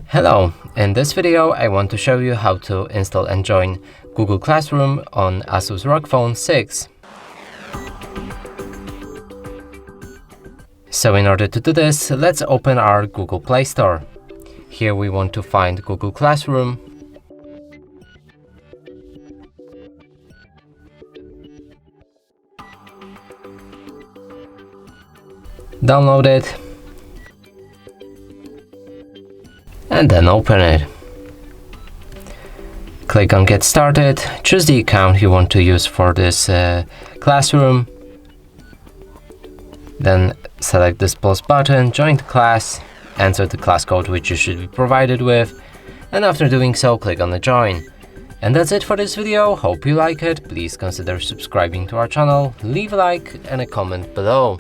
Hello, in this video I want to show you how to install and join Google Classroom on Asus ROG Phone 6. So in order to do this, let's open our Google Play Store. Here we want to find Google Classroom. Download it. And then open it. Click on Get Started, choose the account you want to use for this classroom. Then select this plus button, join the class, enter the class code which you should be provided with, and after doing so, click on the join. And that's it for this video. Hope you like it. Please consider subscribing to our channel, leave a like and a comment below.